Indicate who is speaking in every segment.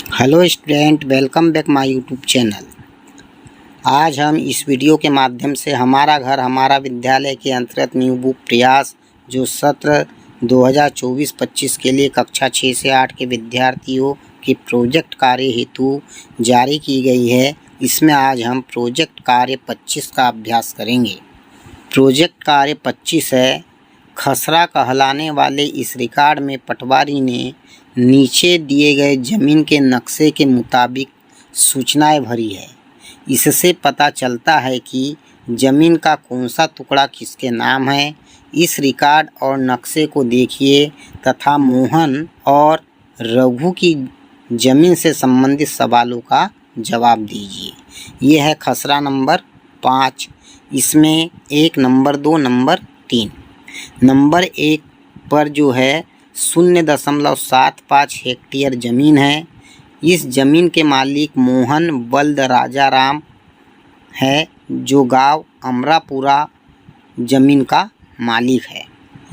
Speaker 1: Hello student, welcome back my YouTube channel. आज हम इस वीडियो के माध्यम से हमारा घर हमारा विद्यालय के अंतर्गत न्यू बुक प्रयास जो सत्र 2024-25 के लिए कक्षा 6 से 8 के विद्यार्थियों के प्रोजेक्ट कार्य हेतु जारी की गई है, इसमें आज हम प्रोजेक्ट कार्य 25 का अभ्यास करेंगे। प्रोजेक्ट कार्य 25 है। खसरा कहलाने वाले इस रिकॉर्ड में पटवारी ने नीचे दिए गए जमीन के नक्शे के मुताबिक सूचनाएं भरी है। इससे पता चलता है कि जमीन का कौन सा टुकड़ा किसके नाम है। इस रिकॉर्ड और नक्शे को देखिए तथा मोहन और रघु की जमीन से संबंधित सवालों का जवाब दीजिए। यह है खसरा नंबर 5। इसमें 1 नंबर 2 नंबर 3। नंबर 1 पर जो है 0.75 हेक्टेयर ज़मीन है। इस ज़मीन के मालिक मोहन बल्द राजाराम है, जो गांव अमरापुरा ज़मीन का मालिक है।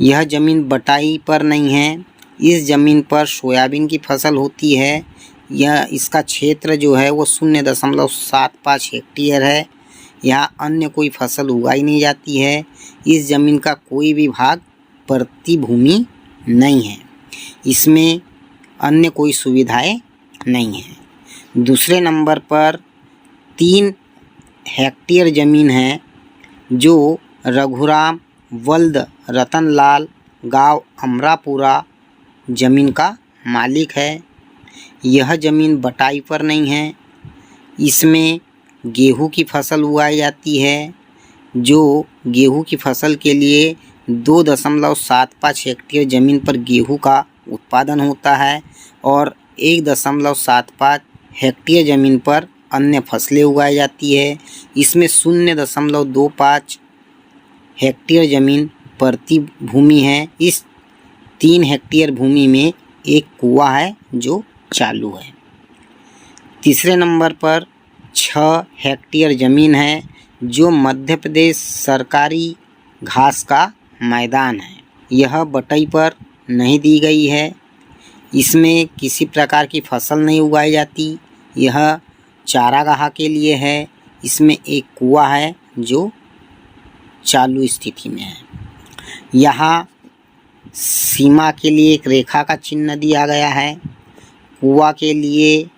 Speaker 1: यह ज़मीन बटाई पर नहीं है। इस ज़मीन पर सोयाबीन की फसल होती है। इसका क्षेत्र जो है वो 0.75 हेक्टेयर है। यहाँ अन्य कोई फसल उगाई नहीं जाती है। इस ज़मीन का कोई भी भाग प्रतिभूमि नहीं है। इसमें अन्य कोई सुविधाएं नहीं हैं। दूसरे नंबर पर 3 हेक्टेयर ज़मीन है, जो रघुराम वल्द रतनलाल गांव अमरापुरा ज़मीन का मालिक है। यह ज़मीन बटाई पर नहीं है। इसमें गेहूं की फसल उगाई जाती है, जो गेहूं की फसल के लिए 2.75 हेक्टेयर ज़मीन पर गेहूं का उत्पादन होता है और 1.75 हेक्टेयर ज़मीन पर अन्य फसलें उगाई जाती है। इसमें 0.25 हेक्टेयर ज़मीन प्रतिभूमि है। इस 3 हेक्टेयर भूमि में एक कुआं है जो चालू है। तीसरे नंबर पर 6 हेक्टेयर ज़मीन है, जो मध्य प्रदेश सरकारी घास का मैदान है। यह बटाई पर नहीं दी गई है। इसमें किसी प्रकार की फसल नहीं उगाई जाती। यह चारागाह के लिए है। इसमें एक कुआं है जो चालू स्थिति में है। यहाँ सीमा के लिए एक रेखा का चिन्ह दिया गया है। कुआं के लिए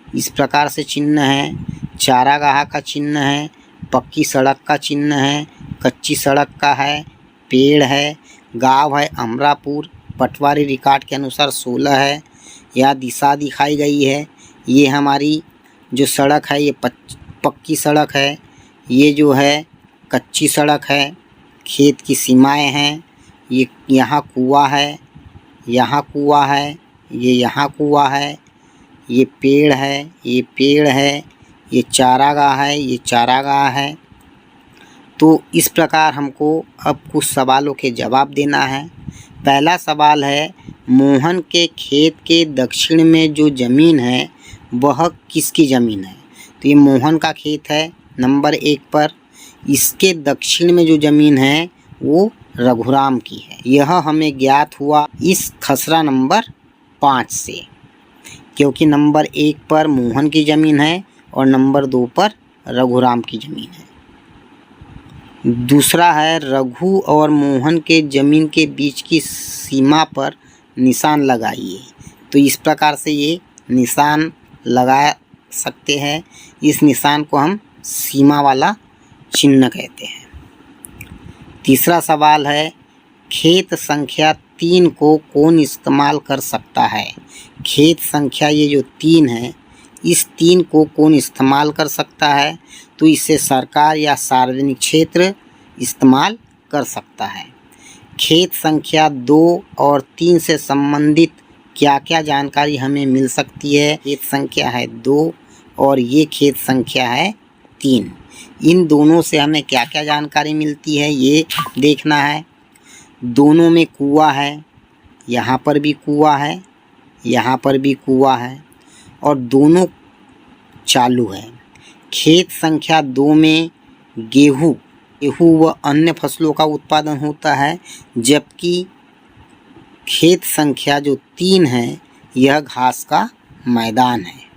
Speaker 1: इस प्रकार से चिन्ह है। चारागाह का चिन्ह है। पक्की सड़क का चिन्ह है। कच्ची सड़क का है। पेड़ है। गांव है अमरापुर। पटवारी रिकॉर्ड के अनुसार 16 है। यह दिशा दिखाई गई है। ये हमारी जो सड़क है ये पक्की सड़क है। ये जो है कच्ची सड़क है। खेत की सीमाएं हैं। ये यहाँ कुआं है, यहाँ कुआं है, ये यहाँ कुआं है, ये पेड़ है, ये पेड़ है, ये चारागाह है, ये चारागाह है। तो इस प्रकार हमको अब कुछ सवालों के जवाब देना है। पहला सवाल है, मोहन के खेत के दक्षिण में जो ज़मीन है वह किसकी ज़मीन है? तो ये मोहन का खेत है नंबर 1 पर। इसके दक्षिण में जो ज़मीन है वो रघुराम की है। यह हमें ज्ञात हुआ इस खसरा नंबर 5 से, क्योंकि नंबर 1 पर मोहन की ज़मीन है और नंबर 2 पर रघुराम की ज़मीन है। दूसरा है, रघु और मोहन के ज़मीन के बीच की सीमा पर निशान लगाइए। तो इस प्रकार से ये निशान लगा सकते हैं। इस निशान को हम सीमा वाला चिन्ह कहते हैं। तीसरा सवाल है, खेत संख्या 3 को कौन इस्तेमाल कर सकता है? खेत संख्या ये जो 3 है, इस 3 को कौन इस्तेमाल कर सकता है? तो इसे सरकार या सार्वजनिक क्षेत्र इस्तेमाल कर सकता है। खेत संख्या 2 और 3 से संबंधित क्या क्या जानकारी हमें मिल सकती है? खेत संख्या है 2 और ये खेत संख्या है 3। इन दोनों से हमें क्या क्या जानकारी मिलती है ये देखना है। दोनों में कुआं है। यहाँ पर भी कुआं है, यहाँ पर भी कुआं है और दोनों चालू है। खेत संख्या 2 में गेहूँ व अन्य फसलों का उत्पादन होता है, जबकि खेत संख्या जो 3 है यह घास का मैदान है।